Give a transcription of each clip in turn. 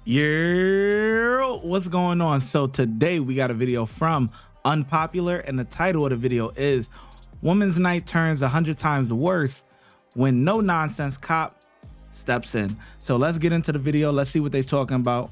Yeah, what's going on? So today we got a video from Unpopular, and the title of the video is Woman's Night Turns 100 Times Worse When No Nonsense Cop Steps In. So let's get into the video. Let's see what they're talking about.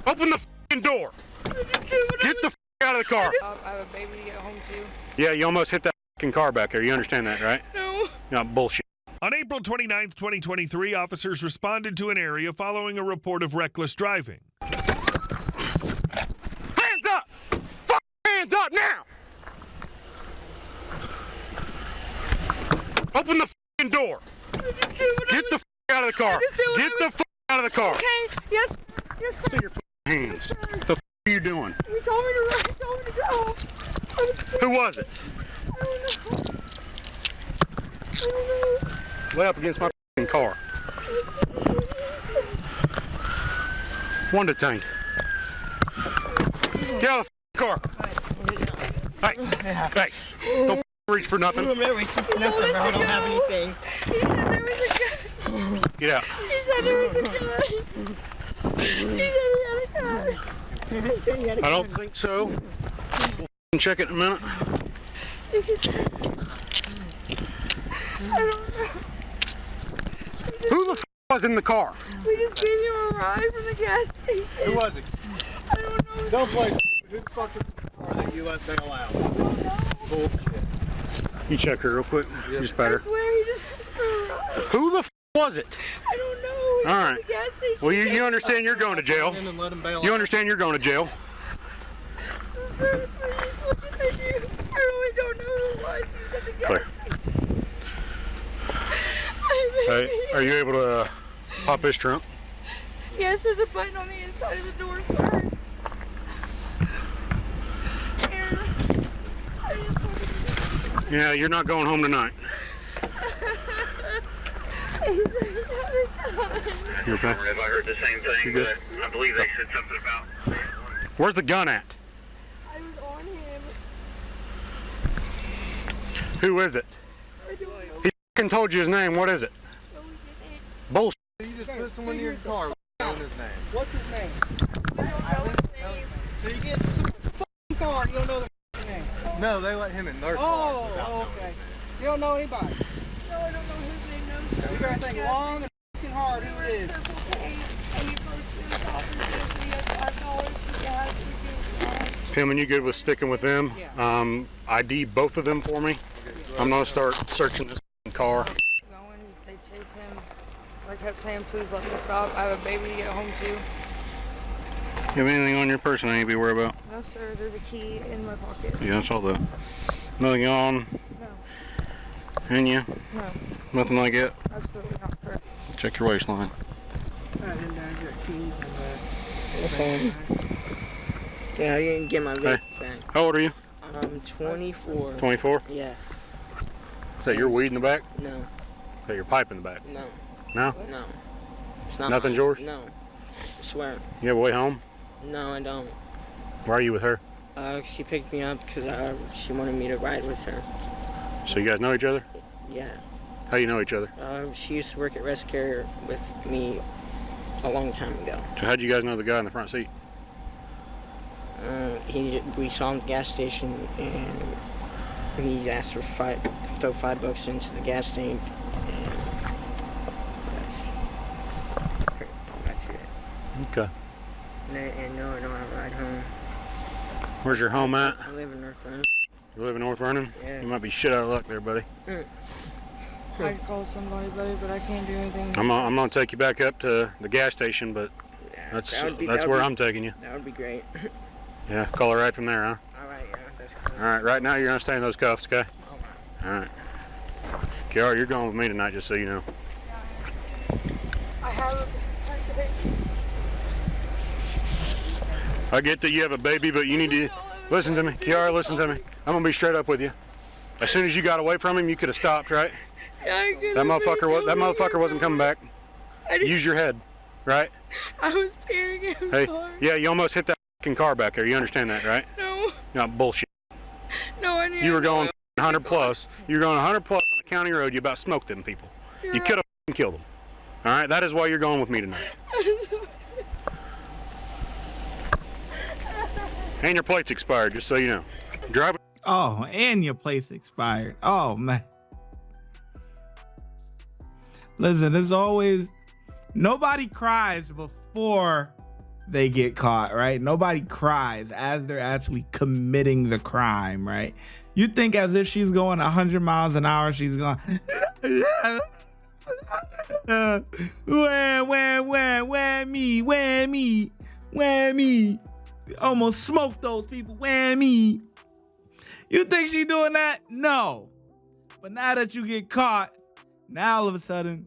Open the f***ing door. Get the f*** out of the car. I have a baby to get home to. Yeah, you almost hit that f***ing car back there. You understand that, right? No. No, bullshit. On April 29th, 2023, officers responded to an area following a report of reckless driving. Hands up! F*** hands up now! Open the f***ing door. Get the f*** out of the car. Get the f*** out of the car. Okay, yes, yes, sir. See your f***ing hands. The f*** are you doing? You told me to run, you told me to go. Who was it? I don't know. Lay up against my f***ing car. One detained. Get out of the car. Hey, hey, don't reach for nothing. I don't have anything. He said there was a gun. Get out. He said there was a gun. He said he had a gun. I don't think so. We'll check it in a minute. I don't know. Who the f was in the car? We just gave you a ride from the gas station. Who was it? I don't know. Don't play. Who the fuck is the car that you let bail out? Bullshit. You check her real quick. Yep. Just pat her. I swear he just asked for a ride. Who the f was it? I don't know. All right. The gas station. Well, you understand you're going to jail. And let him bail You out. understand you're going to jail. Please, what did I do? I really don't know who it was. He was at the gas Clear. station. Hey, are you able to pop this trunk? Yes, there's a button on the inside of the door, sir. And I just wanted to Yeah, you're not going home tonight. You okay? I heard the same thing, You good? but I believe they said something about. Where's the gun at? I was on him. Who is it? I don't know. He f***ing told you his name. What is it? No, we didn't. Bullshit. You just put someone in your car. What's his name? What's his name? I don't know his name. So you get some f***ing car and you don't know the f***ing name. No, they let him in their car. Oh, okay. You don't know anybody. No, I don't know his name. No, sir. You better think long and f***ing hard We who were it at is. Circle K, and he approached the officer, so he had $5 to gas. We gave him Pim, and you good with sticking with them? Yeah. ID both of them for me. I'm gonna start searching this f***ing car. going, they chased him. I kept saying, please let me stop. I have a baby to get home to. You have anything on your person I need to be worried about? No, sir, there's a key in my pocket. Yeah, I saw that. Nothing on No, in you? no, Nothing like it? absolutely not, sir. Check your waistline. Yeah, I didn't get my vape back. How old are you? I'm 24. 24? Yeah. Is that your weed in the back? No. Is that your pipe in the back? No. No? No. It's not Nothing's mine. yours? No. I swear. You have a way home? No, I don't. Why are you with her? She picked me up because she wanted me to ride with her. So you guys know each other? Yeah. How do you know each other? She used to work at Rest Carrier with me a long time ago. So how'd you guys know the guy in the front seat? We saw him at the gas station and he asked for throw $5 into the gas tank, and that's it. Okay. And no, I don't have a ride home. Where's your home at? I live in North Vernon. You live in North Vernon? Yeah. You might be shit out of luck there, buddy. I'd call somebody, buddy, but I can't do anything. I'm gonna take you back up to the gas station, but Yeah, that's that would be- where I'm taking you. That would be great. Yeah, call her right from there, huh? Alright, yeah, that's cool. All right, right now you're gonna stay in those cuffs, okay? All right. Kiara, you're going with me tonight, just so you know. I have I get that you have a baby, but you need to listen to me. Kiara, listen to me. I'm gonna be straight up with you. As soon as you got away from him, you could have stopped, right? That motherfucker wasn't coming back. Use your head, right? I was panicking. I'm Hey, sorry. yeah, you almost hit that f***ing car back there. You understand that, right? No, No, bullshit. no, I knew. You were going 100 plus. You were going 100 plus on a county road. You about smoked them people. You could have killed them. All right, that is why you're going with me tonight. And your plate's expired, just so you know. Drive. Oh, and your place expired. Oh, man. Listen, as always, nobody cries before they get caught, right? Nobody cries as they're actually committing the crime, right? You think as if she's going 100 miles an hour, she's going, where me? Almost smoked those people, where me? You think she doing that? No. But now that you get caught, now all of a sudden,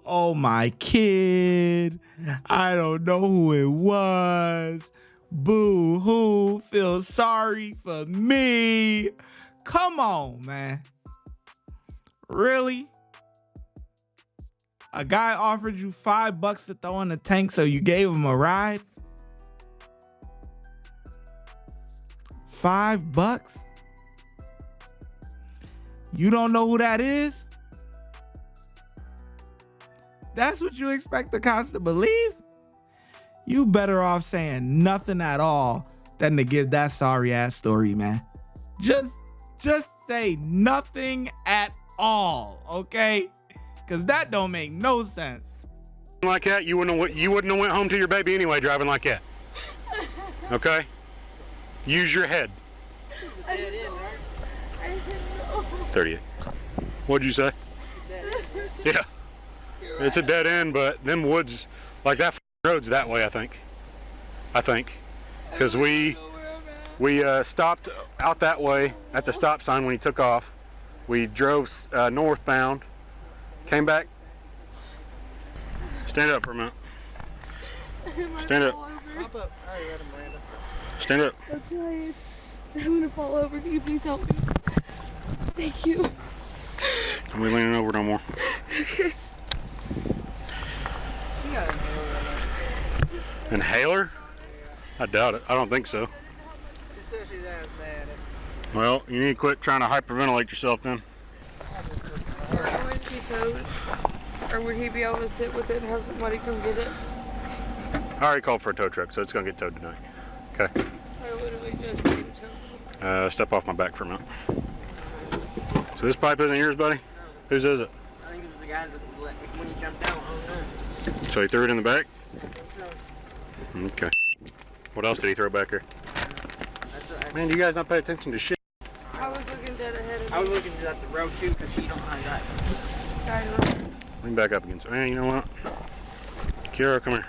oh, my kid, I don't know who it was. Boo hoo, feel sorry for me. Come on, man. Really? A guy offered you $5 to throw in the tank, so you gave him a ride? $5? You don't know who that is? That's what you expect the cops to believe? You better off saying nothing at all than to give that sorry ass story, man. Just say nothing at all, okay? Cause that don't make no sense. Like that, you wouldn't have went home to your baby anyway driving like that. Okay? Use your head. 38. What'd you say? Yeah. It's a dead end, but them woods, like that road's that way, I think. Because we stopped out that way at the stop sign when he took off. We drove northbound, came back. Stand up for a minute. Stand up. Stand up. I'm trying. I'm gonna fall over. Can you please help me? Thank you. Don't be leaning over no more. Okay. Inhaler? I doubt it. I don't think so. Well, you need to quit trying to hyperventilate yourself then. Would he tow? Or would he be able to sit with it and have somebody come get it? I already called for a tow truck, so it's going to get towed tonight. Okay. Or would we just be towed? Step off my back for a minute. So this pipe isn't yours, buddy? Whose is it? I think it was the guy that when he jumped out. So he threw it in the back? Okay. What else did he throw back here? Man, you guys not pay attention to shit. I was looking dead ahead of me. I was looking at the road too, because she don't have that. Lean back up against it. Man, you know what? Kiara, come here.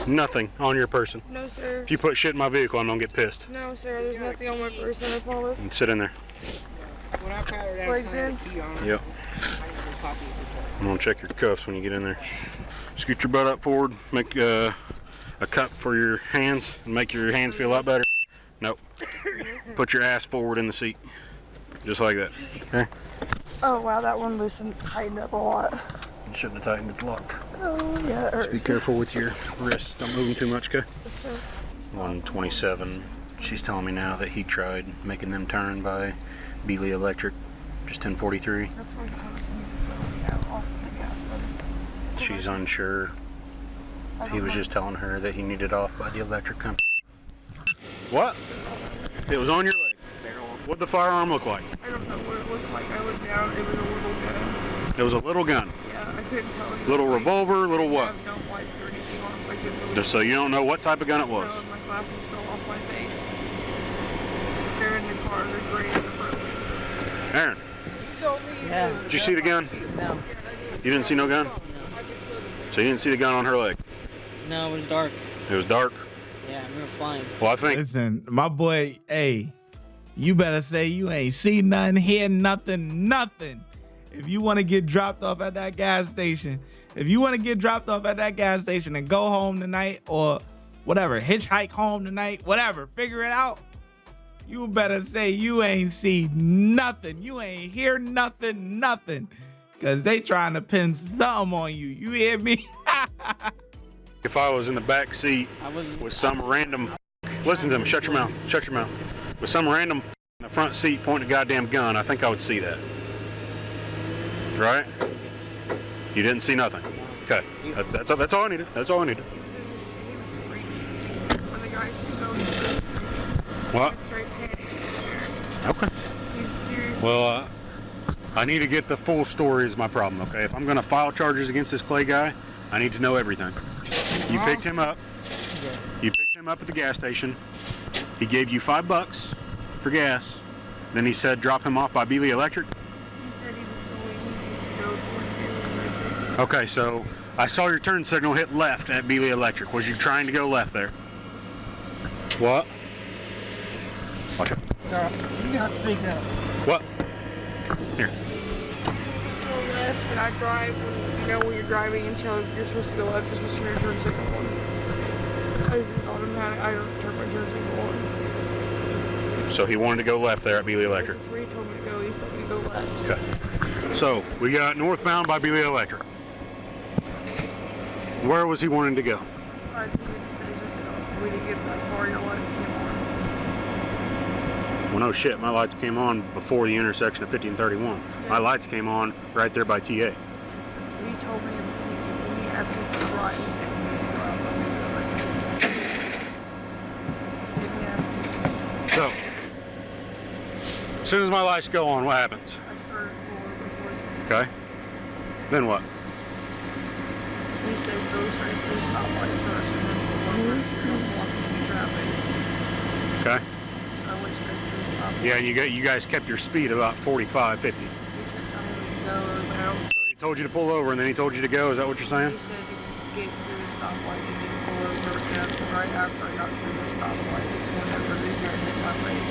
Nothing on your person. No, sir. If you put shit in my vehicle, I'm gonna get pissed. No, sir. There's nothing on my person. I promise. And sit in there. When I pat her down, Legs in? Yep. I'm gonna check your cuffs when you get in there. Scoot your butt up forward. Make a cup for your hands and make your hands feel a lot better. Nope. Put your ass forward in the seat. Just like that. Okay? Oh, wow. That one loosened, tightened up a lot. You shouldn't have tightened. It's locked. Oh, yeah. It hurts. Just be careful with your wrists. Don't move them too much, okay? Yes, sir. 127. She's telling me now that he tried making them turn by Beeley Electric, just 1043. That's why I was thinking off the gas button. She's unsure. He was just telling her that he needed off by the electric company. What? It was on your leg. What'd the firearm look like? I don't know what it looked like. I looked down. It was a little gun. It was a little gun. Yeah, I couldn't tell you. Little revolver, little what? I have no lights or anything on it. I couldn't really Just so you don't know what type of gun it was. No, my glasses fell off my face. They're in the car. They're gray in the road. Aaron, You told me you Yeah. knew. did you see the gun? No. You didn't see no gun? So you didn't see the gun on her leg? No, it was dark. It was dark? Yeah, we were flying. Well, I think Listen, my boy, hey, you better say you ain't see nothing, hear nothing. If you want to get dropped off at that gas station, and go home tonight or whatever, hitchhike home tonight, whatever, figure it out. You better say you ain't see nothing. You ain't hear nothing. Because they trying to pin something on you. You hear me? if I was in the back seat I wasn't. with some random, listen to me, shut your mouth. With some random in the front seat pointing a goddamn gun, I think I would see that. right? You didn't see nothing. Okay, that's all I needed. That's all I needed. When the guy said go, he What? was straight panic. Okay. He's serious. Well, I need to get the full story is my problem, okay? If I'm gonna file charges against this Clay guy, I need to know everything. You picked him up. You picked him up at the gas station. He gave you $5 for gas. Then he said drop him off by Beeley Electric. He said he was going to go towards Beeley Electric. Okay, so I saw your turn signal hit left at Beeley Electric. Was you trying to go left there? What? Watch it. No, you got to speak up. What? Here. Go left, and I drive when, when you're driving and you're supposed to go left, you're supposed to turn your turn signal on. This is automatic. I don't turn my turn signal on. So he wanted to go left there at Beeley Electric. This is where he told me to go. He told me to go left. Okay. So we got northbound by Beeley Electric. Where was he wanting to go? I think it says just we didn't get that far. Your lights came on. Well, no shit. My lights came on before the intersection of 50 and 31. My lights came on right there by TA. He told me when he asked me for the ride, he said to me to go out. So, as soon as my lights go on, what happens? I started pulling before Okay. Then what? he said go straight through stoplights first and then pull over so you don't block any traffic. Okay. So I went straight through the stoplights. Yeah, and you guys kept your speed about 45, 50. He kept telling me to go now. So he told you to pull over and then he told you to go. Is that what you're saying? He said to get through the stoplight and then pull over, and that's right after I got through the stoplight is whenever the guy hit my brake.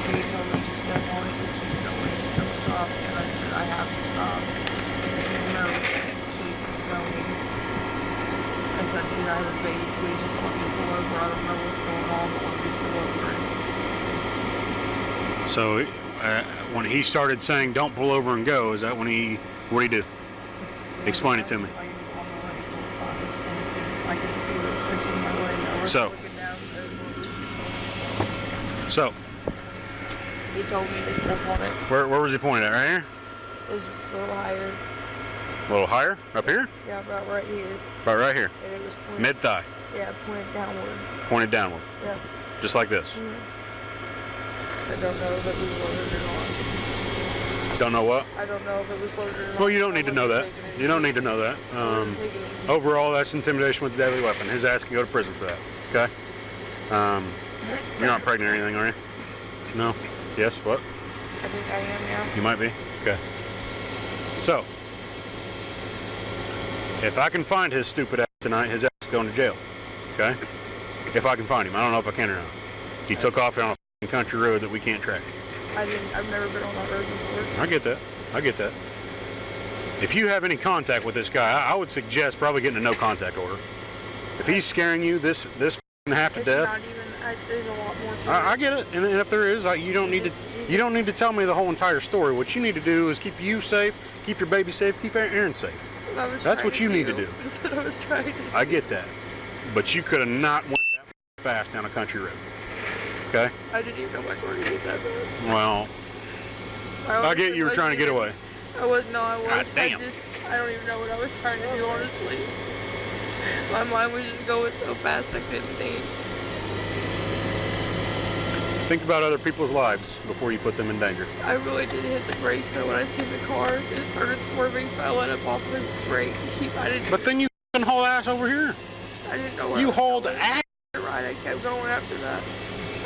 And he told me to step on it and keep going, don't stop, and I said I have to stop. He said no, keep going. I said, dude, I have a baby, please just let me pull over, I don't know what's going on, but let me pull over. So when he started saying don't pull over and go, is that when what did he do? Explain it to me. I could feel it touching my leg. I was So. looking down, So, he told me to step on it. where was he pointing at? Right here? It was a little higher. A little higher? Up here? Yeah, about right here. Right, right here. And it was pointed. Mid-thigh. Yeah, pointed downward. Pointed downward. Yeah. Just like this. I don't know if it was loaded or not. Don't know what? I don't know if it was loaded or not. Well, you don't need to know that. You don't need to know that. Overall, that's intimidation with a deadly weapon. His ass can go to prison for that. Okay? You're not pregnant or anything, are you? No? Yes? What? I think I am, yeah. You might be? Okay. So, if I can find his stupid ass tonight, his ass is going to jail. Okay? If I can find him. I don't know if I can or not. He took off on a country road that we can't track. I've never been on that road before. I get that. I get that. If you have any contact with this guy, I would suggest probably getting a no contact order. If he's scaring you this half to It's death, not even, there's a lot more to it. I get it. And if there is, you don't need to tell me the whole entire story. What you need to do is keep you safe, keep your baby safe, keep Aaron safe. That's what you need to do. That's what I was trying to do. I get that. But you could have not went that fast down a country road. Okay? I didn't even know my car could get that fast. Well, I get you were trying to get away. I was. God damn. I don't even know what I was trying to do, honestly. My mind was just going so fast I couldn't think. Think about other people's lives before you put them in danger. I really did hit the brakes, so when I seen the car, it started swerving, so I let up off the brake. But then you haul ass over here. I didn't know where You I was hauled going. ass. Right, I kept going after that.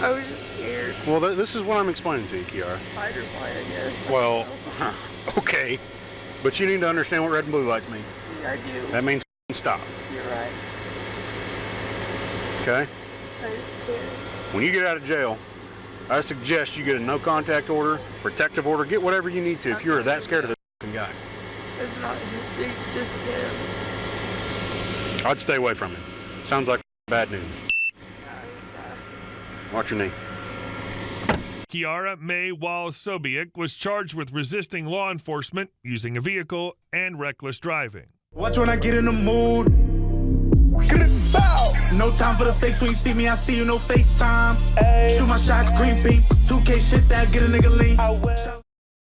I was just scared. Well, this is what I'm explaining to you, Kiara. Fight or flight, I guess. Well, okay. But you need to understand what red and blue lights mean. Yeah, I do. That means stop. You're right. Okay? I just can't. When you get out of jail, I suggest you get a no contact order, protective order, get whatever you need to if you're that scared of this guy. It's not, it's just him. I'd stay away from him. Sounds like bad news. Watch your knee. Kiara May Wall-Sobiek was charged with resisting law enforcement, using a vehicle, and reckless driving. Watch when I get in the mood. No time for the fakes. When you see me, I see you, no FaceTime. Shoot my shot, green beam. 2K shit that get a nigga lean.